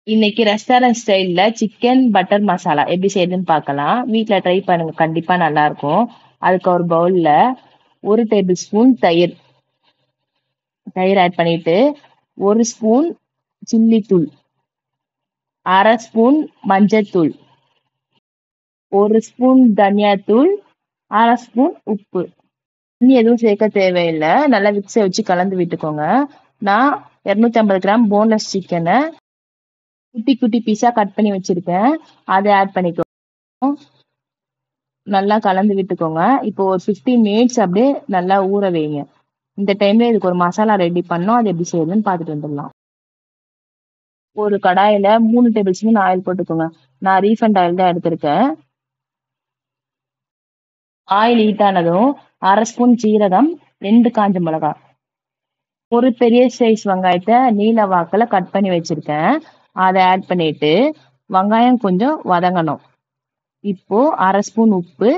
இன்னைக்கு ரெஸ்டாரண்ட் ஸ்டைல்ல chicken butter masala எப்படி செய்யுதுன்னு பார்க்கலாம். வீட்ல ட்ரை பண்ணுங்க. கண்டிப்பா நல்லா இருக்கும். அதுக்கு ஒரு பவுல்ல 1 டேபிள் ஸ்பூன் தயிர் ஆட் பண்ணிட்டு, 1 ஸ்பூன் சில்லி தூள், 1/2 ஸ்பூன் மஞ்சள்தூள், 1 ஸ்பூன் தனியாத்தூள், 1/2 ஸ்பூன் உப்பு. தண்ணி எதுவும் சேர்க்க தேவையில்லை. நல்லா மிக்ஸை வச்சு கலந்து விட்டுக்கோங்க. நான் 250 கிராம் போன்லெஸ் சிக்கனை குட்டி குட்டி பீஸா கட் பண்ணி வச்சிருக்கேன். அதை ஆட் பண்ணிக்கோங்க. நல்லா கலந்து விட்டுக்கோங்க. இப்போ ஒரு 15 மினிட்ஸ் அப்படியே நல்லா ஊற வைங்க. இந்த டைம்ல இதுக்கு ஒரு மசாலா ரெடி பண்ணோம். அது எப்படி செய்யுதுன்னு பார்த்துட்டு வந்துடலாம். ஒரு கடாயில 3 டேபிள் ஸ்பூன் ஆயில் போட்டுக்கோங்க. நான் ரீஃபண்ட் ஆயில் தான் எடுத்திருக்கேன். ஆயில் ஹீட் ஆனதும் 1/2 ஸ்பூன் ஜீரகம், 2 காஞ்ச மிளகாய், ஒரு பெரிய சைஸ் வெங்காயத்தை நீல வாக்குல கட் பண்ணி வச்சிருக்கேன். அதை ஆட் பண்ணிட்டு வெங்காயம் கொஞ்சம் வதங்கணும். இப்போ 1/2 ஸ்பூன் உப்பு,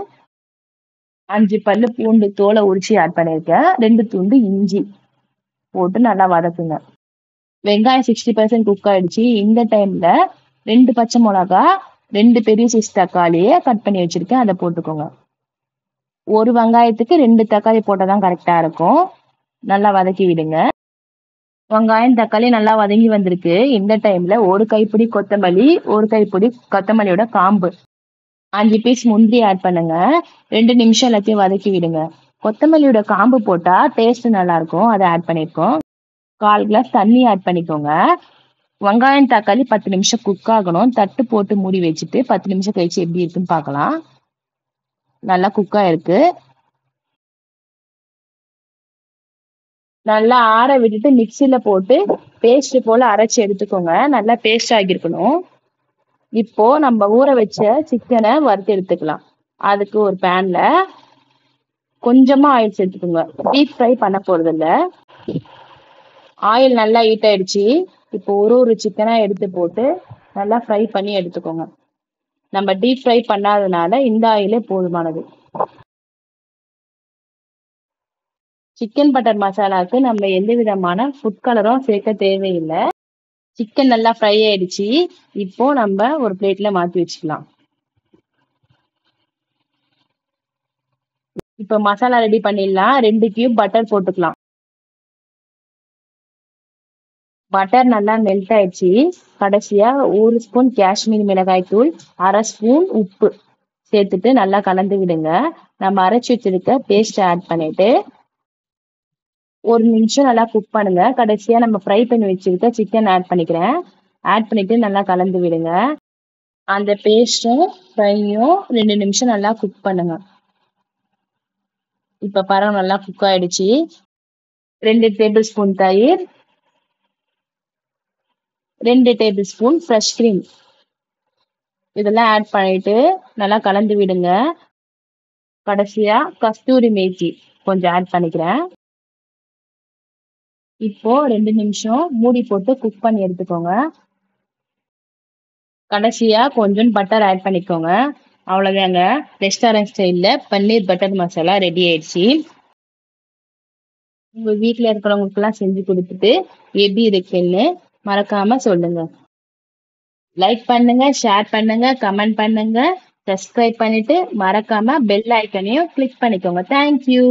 5 பல்லு பூண்டு தோலை உரிச்சு ஆட் பண்ணியிருக்கேன். 2 துண்டு இஞ்சி போட்டு நல்லா வதக்குங்க. வெங்காயம் 60% குக் ஆயிடுச்சு. இந்த டைம்ல 2 பச்சை மிளகா, 2 பெரிய சைஸ் தக்காளியை கட் பண்ணி வச்சிருக்கேன். அதை போட்டுக்கோங்க. ஒரு வெங்காயத்துக்கு 2 தக்காளி போட்டாதான் கரெக்டா இருக்கும். நல்லா வதக்கி விடுங்க. வெங்காயம் தக்காளி நல்லா வதங்கி வந்திருக்கு. இந்த டைம்ல ஒரு கைப்பிடி கொத்தமல்லி, ஒரு கைப்பிடி கொத்தமல்லியோட காம்பு, 5 பீஸ் முந்திரி ஆட் பண்ணுங்க. 2 நிமிஷம் எல்லாத்தையும் வதக்கி விடுங்க. கொத்தமல்லியோட காம்பு போட்டா டேஸ்ட் நல்லா இருக்கும். அதை ஆட் பண்ணிருக்கோம். 1/4 கிளாஸ் தண்ணி ஆட் பண்ணிக்கோங்க. வெங்காயம் தக்காளி 10 நிமிஷம் குக் ஆகணும். தட்டு போட்டு மூடி வச்சுட்டு 10 நிமிஷம் கழிச்சு எப்படி இருக்குன்னு பார்க்கலாம். நல்லா குக் ஆயிருக்கு. நல்லா ஆற விட்டுட்டு மிக்சியில போட்டு பேஸ்ட் போல அரைச்சு எடுத்துக்கோங்க. நல்லா பேஸ்ட் ஆகியிருக்கணும். இப்போ நம்ம ஊற வச்ச சிக்கனை வறுத்து எடுத்துக்கலாம். அதுக்கு ஒரு பேன்ல கொஞ்சமா ஆயில் சேர்த்துக்கோங்க. டீப் ஃப்ரை பண்ண போறது இல்ல. ஆயில் நல்லா ஹீட் ஆயிடுச்சு. இப்போ ஒரு சிக்கனா எடுத்து போட்டு நல்லா ஃப்ரை பண்ணி எடுத்துக்கோங்க. நம்ம டீப் ஃப்ரை பண்ணாதனால இந்த ஆயிலே போதுமானது. சிக்கன் பட்டர் மசாலாவுக்கு நம்ம எந்த விதமான ஃபுட் கலரும் சேர்க்க தேவையில்லை. சிக்கன் நல்லா ஃப்ரை ஆயிடுச்சு. இப்போ நம்ம ஒரு பிளேட்ல மாத்தி வச்சுக்கலாம். இப்போ மசாலா ரெடி பண்ணிடலாம். 2 கியூப் பட்டர் போட்டுக்கலாம். பட்டர் நல்லா மெல்ட் ஆயிடுச்சு. கடைசியா 1 ஸ்பூன் காஷ்மீரி மிளகாய் தூள், 1/2 ஸ்பூன் உப்பு சேர்த்துட்டு நல்லா கலந்து விடுங்க. நம்ம அரைச்சி வச்சிருக்க பேஸ்ட் ஆட் பண்ணிட்டு 1 நிமிஷம் நல்லா குக் பண்ணுங்க. கடைசியா நம்ம ஃப்ரை பண்ணி வச்சிருக்க சிக்கன் ஆட் பண்ணிக்கிறேன். ஆட் பண்ணிட்டு நல்லா கலந்து விடுங்க. அந்த பேஸ்டும் ஃப்ரையும் 2 நிமிஷம் நல்லா குக் பண்ணுங்க. இப்ப பாருங்க நல்லா குக் ஆயிடுச்சு. 2 டேபிள் ஸ்பூன் தயிர், 2 டேபிள் ஸ்பூன் ஃப்ரெஷ் கிரீம் இதெல்லாம் ஆட் பண்ணிட்டு நல்லா கலந்து விடுங்க. கடைசியா கஸ்தூரி மேத்தி கொஞ்சம் ஆட் பண்ணிக்கிறேன். இப்போ 2 நிமிஷம் மூடி போட்டு குக் பண்ணி எடுத்துக்கோங்க. கடைசியா கொஞ்சம் பட்டர் ஆட் பண்ணிக்கோங்க. அவ்வளவுதாங்க. ரெஸ்டாரண்ட் ஸ்டைல்ல பன்னீர் பட்டர் மசாலா ரெடி ஆயிடுச்சு. உங்க வீட்டுல இருக்கிறவங்களுக்கு எல்லாம் செஞ்சு கொடுத்துட்டு எப்படி இருக்குன்னு மறக்காம சொல்லுங்க. லைக் பண்ணுங்க, ஷேர் பண்ணுங்க, கமெண்ட் பண்ணுங்க, சப்ஸ்கிரைப் பண்ணிட்டு மறக்காம பெல் ஐக்கனையும் கிளிக் பண்ணிக்கோங்க. தேங்க்யூ.